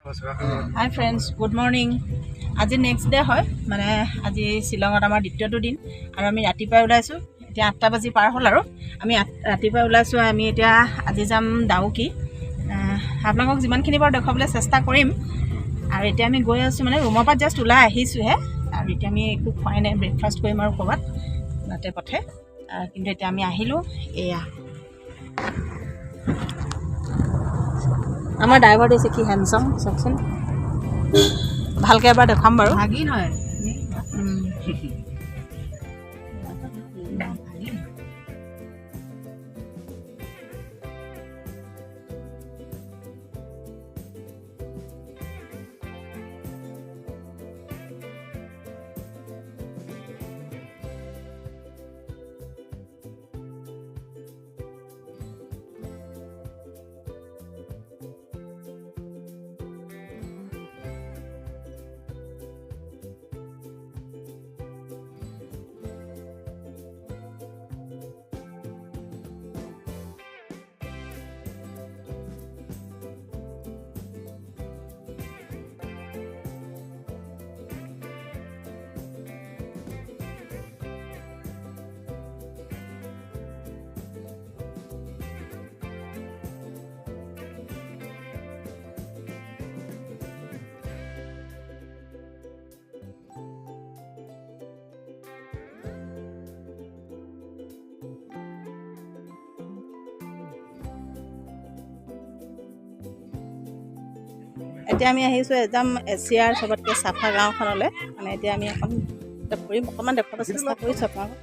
Hi friends, good morning. আজি next day হয় মানে আজি শ্বিলঙত আমাৰ দ্বিতীয়টো দিন আৰু আমি ৰাতিপুৱাই ওলাইছোঁ এতিয়া 8টা বাজি পাৰ হ'ল আৰু আমি ৰাতিপুৱাই ওলাইছোঁ আমি এতিয়া আজি যাম ডাউকি আপোনালোকক যিমানখিনি বাৰু দেখুৱাবলৈ চেষ্টা কৰিম আৰু এতিয়া আমি গৈ আছোঁ মানে ৰুমৰ পৰা জাষ্ট ওলাই আহিছোঁহে আৰু এতিয়া আমি একো খোৱাই নাই ব্ৰেকফাষ্ট কৰিম আৰু ক'ৰবাত বাটে পথে কিন্তু এতিয়া আমি আহিলোঁ এয়া আমাৰ ড্ৰাইভাৰ দিছে কি হেণ্ডচাম চাওকচোন ভালকৈ এবাৰ দেখাম বাৰু ভাগি নহয় এতিয়া আমি আহিছোঁ একদম এছিয়াৰ চবতকৈ চাফা গাঁওখনলৈ মানে এতিয়া আমি এখন ফুৰিম অকণমান দেখুৱাব চেষ্টা কৰিছোঁ আপোনালোকক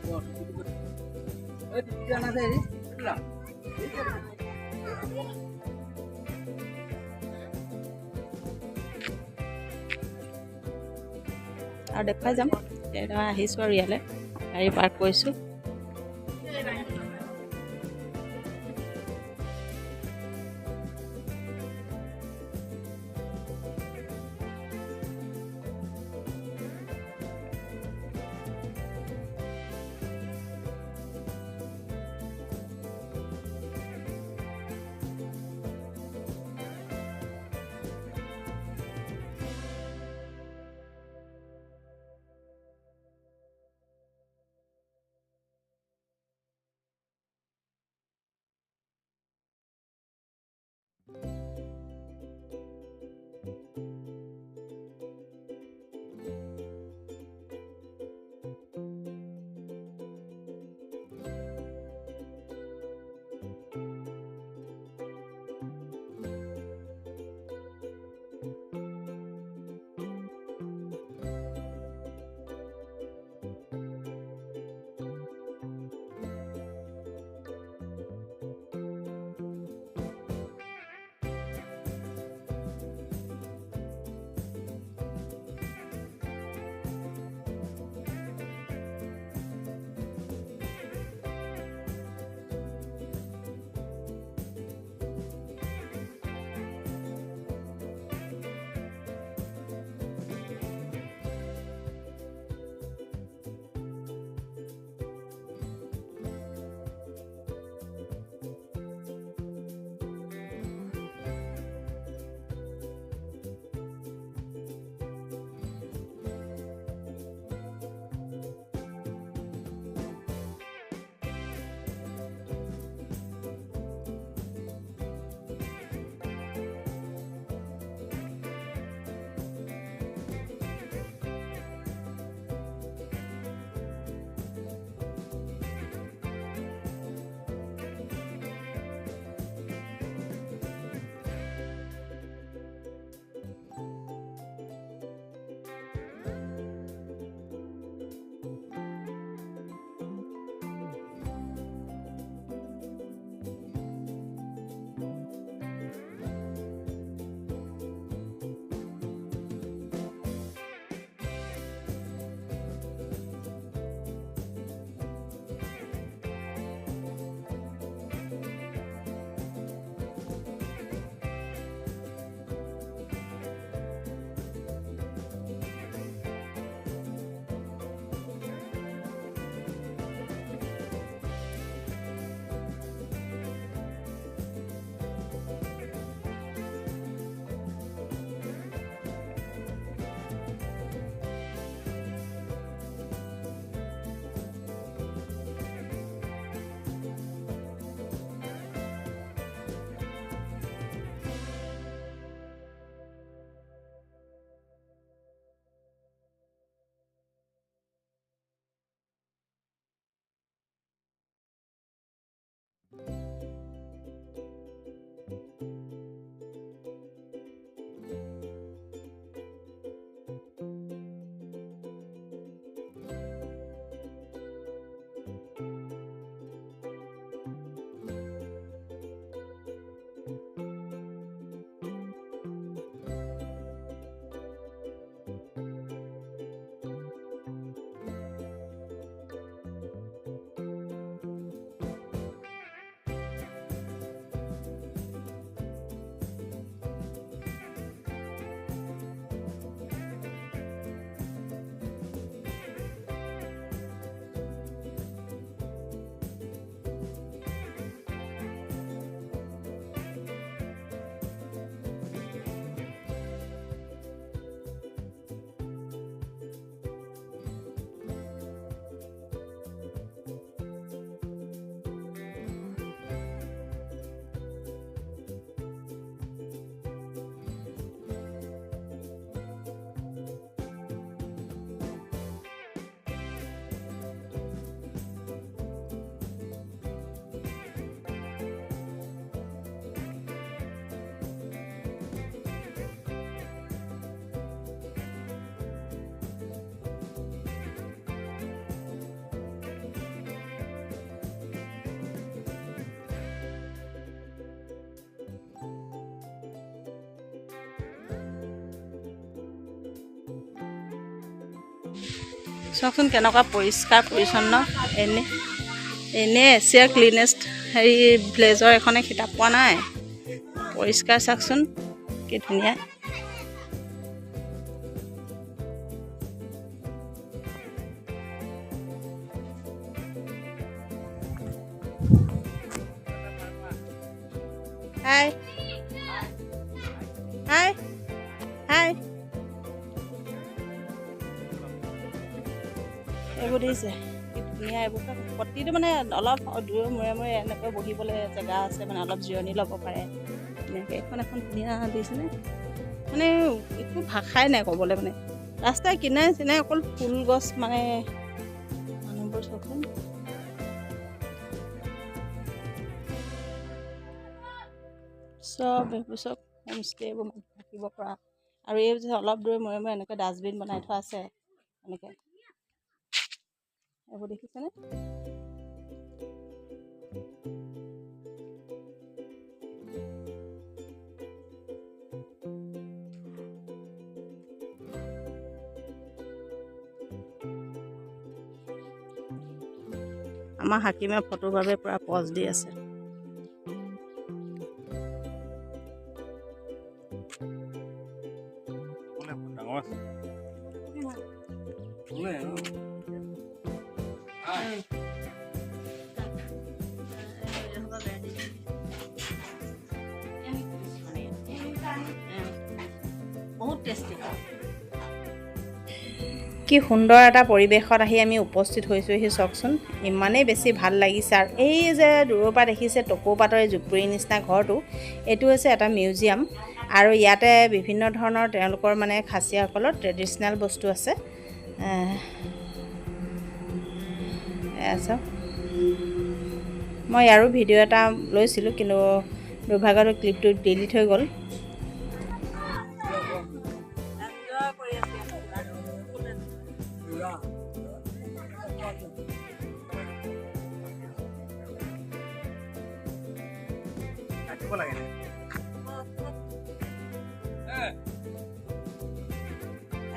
আৰু দেখুৱাই যাম এতিয়া আহিছোঁ আৰু ইয়ালৈ গাড়ী পাৰ্ক কৰিছোঁ চাওকচোন কেনেকুৱা পৰিষ্কাৰ পৰিচ্ছন্ন এনে এছিয়াৰ ক্লিনেষ্ট হেৰি ভিলেজৰ এখনে কিতাপ পোৱা নাই পৰিষ্কাৰ চাওকচোন কি ধুনীয়া হাই হাই হাই এইবোৰ দিছে কি ধুনীয়া এইবোৰ প্ৰতিটো মানে অলপ দূৰৰ মূৰে এনেকৈ বহিবলৈ জেগা আছে মানে অলপ জিৰণি ল'ব পাৰে এনেকৈ এখন ধুনীয়া দিছেনে মানে একো ভাষাই নাই ক'বলৈ মানে ৰাস্তাৰ কিনাৰে চিনাৰে অকল ফুল গছ মানে মানুহবোৰ চাওকচোন চব এইবোৰ চব হোমষ্টে এইবোৰ থাকিব পৰা আৰু এই যে অলপ দূৰে মূৰে এনেকৈ ডাষ্টবিন বনাই থোৱা আছে এনেকৈ এইবোৰ দেখিছেনে আমাৰ হাকিমে ফটোৰ বাবে পুৰা পজ দি আছে বহুত টেষ্টি কি সুন্দৰ এটা পৰিৱেশত আহি আমি উপস্থিত হৈছোহি চাওকচোন ইমানেই বেছি ভাল লাগিছে আৰু এই যে দূৰৰ পৰা দেখিছে টকৌপাতৰ জুপুৰিৰ নিচিনা ঘৰটো এইটো হৈছে এটা মিউজিয়াম আৰু ইয়াতে বিভিন্ন ধৰণৰ তেওঁলোকৰ মানে খাচীয়াসকলৰ ট্ৰেডিশ্যনেল বস্তু আছে চাওক মই ইয়াৰো ভিডিঅ' এটা লৈছিলোঁ কিন্তু দুৰ্ভাগ্যত ক্লিপটো ডিলিট হৈ গ'ল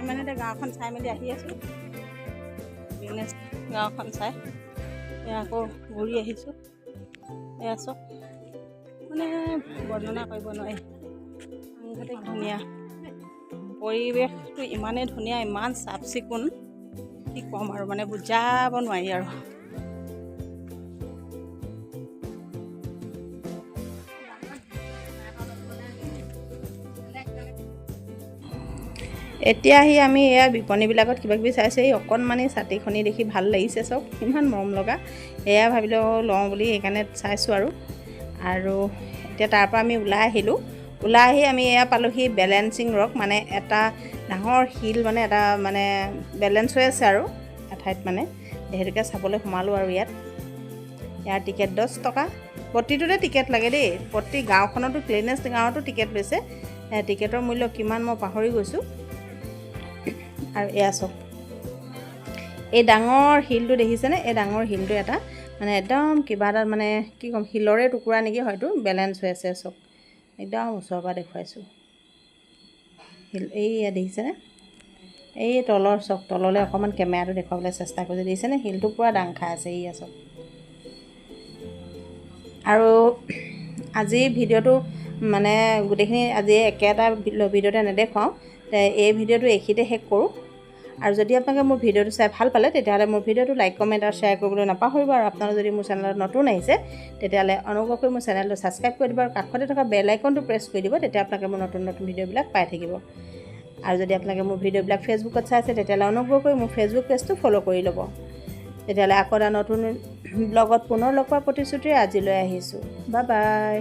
মানে এতিয়া গাঁওখন চাই মেলি আহি আছোঁ ক্লিনেষ্ট গাঁওখন চাই এয়া আকৌ ঘূৰি আহিছোঁ এয়া চব মানে বৰ্ণনা কৰিব নোৱাৰি সাংঘাতিক ধুনীয়া পৰিৱেশটো ইমানেই ধুনীয়া ইমান চাফ চিকুণ কি ক'ম আৰু মানে বুজাব নোৱাৰি আৰু এতিয়া আহি আমি এয়া বিপণীবিলাকত কিবাকিবি চাইছোঁ এই অকণমানি ছাতিখনি দেখি ভাল লাগিছে চব ইমান মৰম লগা এয়া ভাবিলোঁ লওঁ বুলি সেইকাৰণে চাইছোঁ আৰু এতিয়া তাৰপৰা আমি ওলাই আহিলোঁ ওলাই আহি আমি এয়া পালোঁহি বেলেঞ্চিং ৰক মানে এটা ডাঙৰ শিল মানে এটা মানে বেলেঞ্চ হৈ আছে আৰু এঠাইত মানে সেইটোকে চাবলৈ সোমালোঁ আৰু ইয়াৰ টিকেট 10 টকা প্ৰতিটোতে টিকেট লাগে দেই প্ৰতি গাঁওখনতো ক্লিনেষ্ট গাঁৱতো টিকেট লৈছে টিকেটৰ মূল্য কিমান মই পাহৰি গৈছোঁ আৰু এয়া চব এই ডাঙৰ শিলটো দেখিছেনে এই ডাঙৰ শিলটো এটা মানে একদম কিবা এটা মানে কি ক'ম শিলৰে টুকুৰা নেকি হয়তো বেলেঞ্চ হৈ আছে চব একদম ওচৰৰ পৰা দেখুৱাইছোঁ শিল এইয়া দেখিছেনে এই তলৰ চব তললৈ অকণমান কেমেৰাটো দেখুৱাবলৈ চেষ্টা কৰিছে দেখিছেনে শিলটো পূৰা দাং খাই আছে এইয়া চব আৰু আজি ভিডিঅ'টো মানে গোটেইখিনি আজি একেটা ভিডিঅ'তে নেদেখুৱাওঁ এই ভিডিঅ'টো এইখিনিতে শেষ কৰোঁ আৰু যদি আপোনালোকে মোৰ ভিডিঅ'টো চাই ভাল পালে তেতিয়াহ'লে মোৰ ভিডিঅ'টো লাইক কমেণ্ট আৰু শ্বেয়াৰ কৰিবলৈ নাপাহৰিব আৰু আপোনালোকে যদি মোৰ চেনেলত নতুন আহিছে তেতিয়াহ'লে অনুগ্ৰহ কৰি মোৰ চেনেলটো ছাবস্ক্ৰাইব কৰি দিব আৰু কাষতে থকা বেল আইকনটো প্ৰেছ কৰি দিব তেতিয়া আপোনালোকে মোৰ নতুন ভিডিঅ'বিলাক পাই থাকিব আৰু যদি আপোনালোকে মোৰ ভিডিঅ'বিলাক ফেচবুকত চাইছে তেতিয়াহ'লে অনুগ্ৰহ কৰি মোৰ ফেচবুক পেজটো ফ'ল' কৰি ল'ব তেতিয়াহ'লে আকৌ এটা নতুন ব্লগত পুনৰ লগ পোৱাৰ প্ৰতিশ্ৰুতিৰে আজিলৈ আহিছোঁ বাই বাই